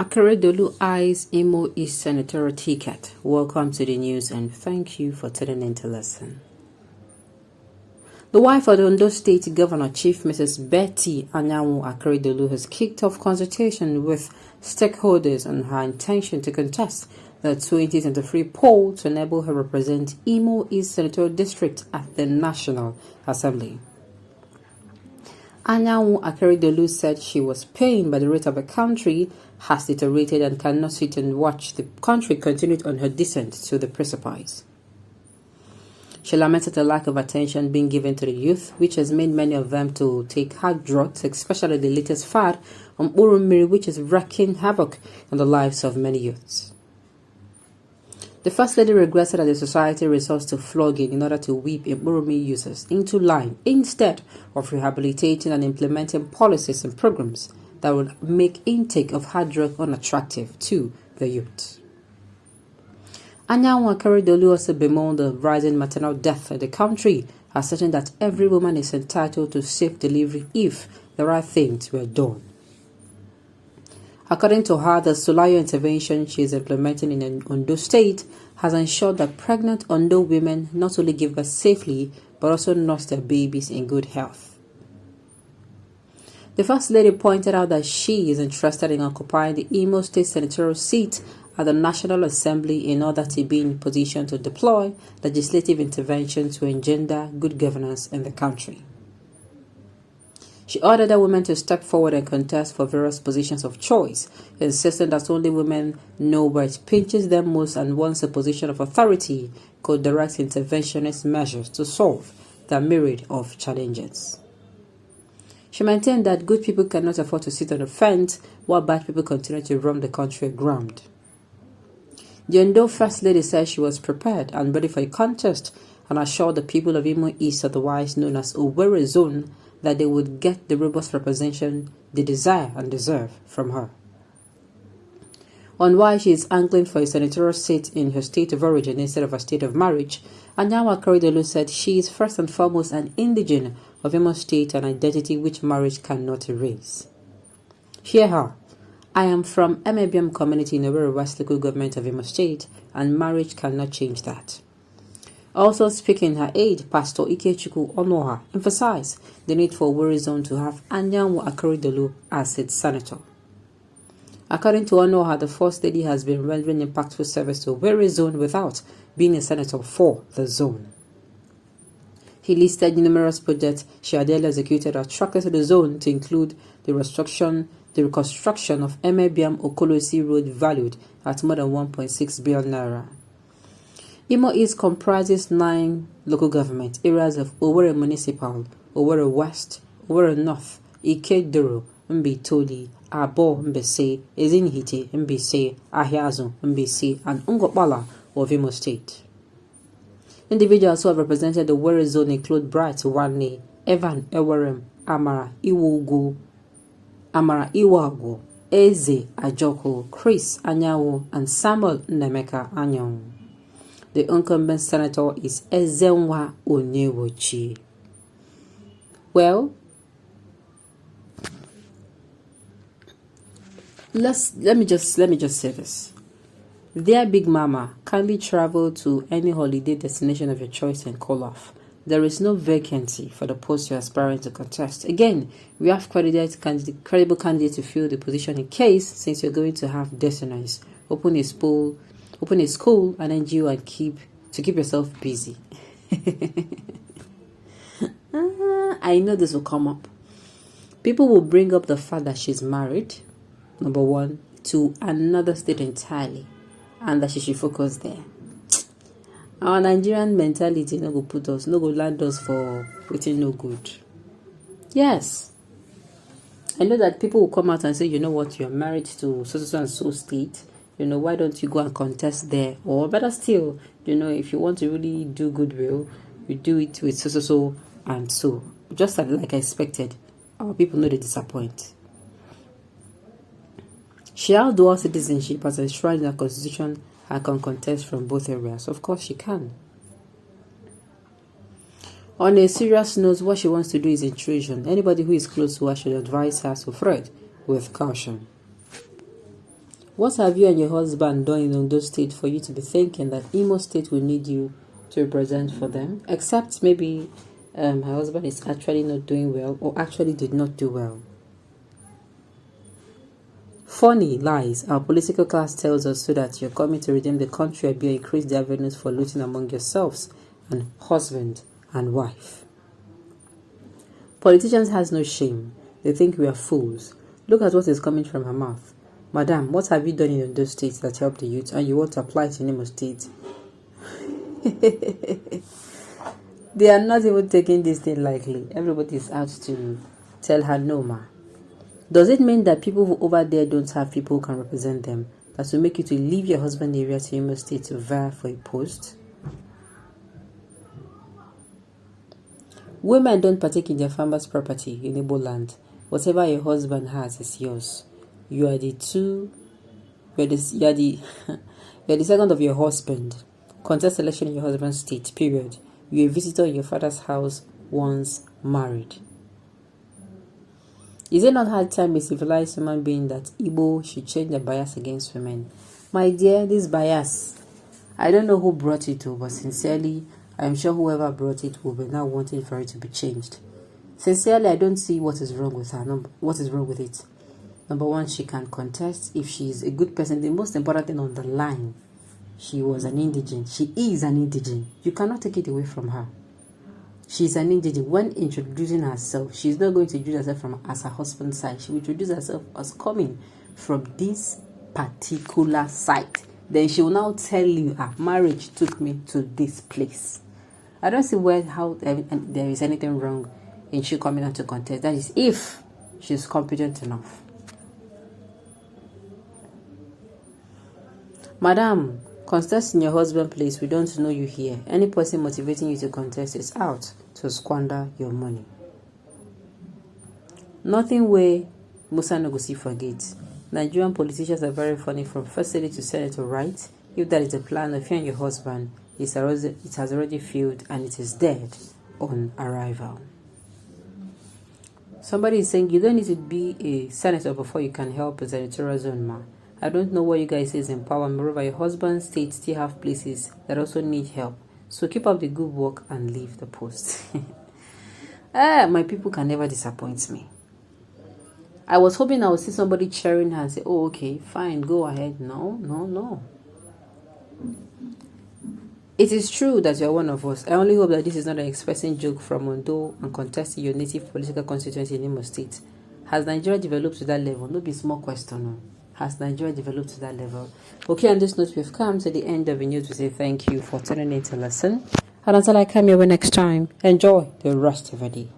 Akeredolu eyes Imo East Senatorial ticket. Welcome to the news and thank you for tuning in to listen. The wife of the Ondo State Governor Chief Mrs. Betty Anyanwu Akeredolu has kicked off consultation with stakeholders on her intention to contest the 2023 poll to enable her represent Imo East Senatorial District at the National Assembly. Anyanwu Akeredolu said she was pained by the rate of the country has deteriorated and cannot sit and watch the country continue on her descent to the precipice. She lamented the lack of attention being given to the youth, which has made many of them to take hard drugs, especially the latest fad on Urumiri, which is wreaking havoc on the lives of many youths. The First Lady regretted that the society resorts to flogging in order to whip Urumiri users into line instead of rehabilitating and implementing policies and programs that would make intake of hard drug unattractive to the youth. Anyanwu Akeredolu also bemoaned the rising maternal death in the country, asserting that every woman is entitled to safe delivery if the right things were done. According to her, the Solayo intervention she is implementing in Ondo State has ensured that pregnant Ondo women not only give birth safely but also nurse their babies in good health. The First Lady pointed out that she is interested in occupying the Imo State Senatorial seat at the National Assembly in order to be in position to deploy legislative intervention to engender good governance in the country. She ordered the women to step forward and contest for various positions of choice, insisting that only women know where it pinches them most and once a position of authority could direct interventionist measures to solve the myriad of challenges. She maintained that good people cannot afford to sit on the fence while bad people continue to roam the country aground. The Ondo First Lady said she was prepared and ready for a contest and assured the people of Imo East, otherwise known as Owerri Zone, that they would get the robust representation they desire and deserve from her. On why she is angling for a senatorial seat in her state of origin instead of her state of marriage, Anyanwu Akeredolu said she is first and foremost an indigene of Imo State, an identity which marriage cannot erase. Hear her. I am from Emebiam community in Owerri West local government of Imo State, and marriage cannot change that. Also speaking in her aid, Pastor Ikechukwu Onoha emphasized the need for Owerri Zone to have Anyanwu Akeredolu as its senator. According to Onoha, the First Lady has been rendering impactful service to Owerri Zone without being a senator for the zone. He listed numerous projects she had earlier executed attracted to the zone to include the reconstruction of Emebiam Okolosi Road valued at more than 1.6 billion naira. Imo East comprises 9 local government areas of Owerri Municipal, Owerri West, Owerri North, Akeredolu, Mbitoli, Abo Mbese, Ezinhite Mbese, Ahiazu Mbese, and Ngopala of Imo State. Individuals who have represented the Owerri Zone include Bright Wane, Evan Ewerem, Amara Iwago, Eze Ajoko, Chris Anyanwu, and Samuel Nemeka Anyanwu. The incumbent senator is Ezenwa Onyewochi. Well, let me just say this. Dear Big Mama, kindly travel to any holiday destination of your choice and call off. There is no vacancy for the post you're aspiring to contest. Again, we have credible candidates to fill the position in case, since you're going to have dissonance. Open a school, an NGO, and keep yourself busy. I know this will come up. People will bring up the fact that she's married, number one, to another state entirely, and that she should focus there. Our Nigerian mentality no go land us for waiting no good. Yes. I know that people will come out and say, you know what, you're married to so and so state. Why don't you go and contest there? Or better still, if you want to really do goodwill, you do it with so and so. Just like I expected, our people know they disappoint. She has dual citizenship as enshrined in the Constitution and can contest from both areas. Of course she can. On a serious note, what she wants to do is intrusion. Anybody who is close to her should advise her to tread with caution. What have you and your husband done in Ondo State for you to be thinking that Imo State will need you to represent for them? Except maybe her husband is actually not doing well or actually did not do well. Funny lies our political class tells us so that you're coming to redeem the country and increase the avenues for looting among yourselves and husband and wife. Politicians has no shame. They think we are fools. Look at what is coming from her mouth. Madam, what have you done in those states that help the youth and you want to apply to Imo State? They are not even taking this thing lightly. Everybody is out to tell her no, ma. Does it mean that people who over there don't have people who can represent them? That will make you to leave your husband area to Imo State to vie for a post? Women don't partake in their farmer's property in Igbo land. Whatever your husband has is yours. You are the second of your husband. Contest election in your husband's state, period. You are a visitor in your father's house once married. Is it not high time a civilized human being that Igbo should change their bias against women? My dear, this bias, I don't know who brought it to, but sincerely, I'm sure whoever brought it will be now wanting for it to be changed. Sincerely, I don't see what is wrong with her. What is wrong with it? Number one, she can contest if she is a good person. The most important thing on the line, she was an indigent. She is an indigent. You cannot take it away from her. She's an indigent. When introducing herself, she's not going to introduce herself as her husband's side. She will introduce herself as coming from this particular site. Then she will now tell you, marriage took me to this place. I don't see how there is anything wrong in she coming out to contest. That is if she's competent enough. Madam, contest in your husband's place. We don't know you here. Any person motivating you to contest is out to squander your money. Nothing way Musa Nogusi forget. Nigerian politicians are very funny from first lady to senator, right? If that is the plan of you and your husband, it has already failed and it is dead on arrival. Somebody is saying you don't need to be a senator before you can help a senatorial zone, ma. I don't know what you guys say is in power. Moreover, your husband's state still have places that also need help. So keep up the good work and leave the post. My people can never disappoint me. I was hoping I would see somebody cheering her and say, oh, okay, fine, go ahead. No. It is true that you are one of us. I only hope that this is not an expressing joke from Ondo and contesting your native political constituency in Imo State. Has Nigeria developed to that level? No be small question. No. Has Nigeria developed to that level? Okay, on this note, we've come to the end of the news. We say thank you for tuning in to listen. And until I come your way next time, enjoy the rest of the day.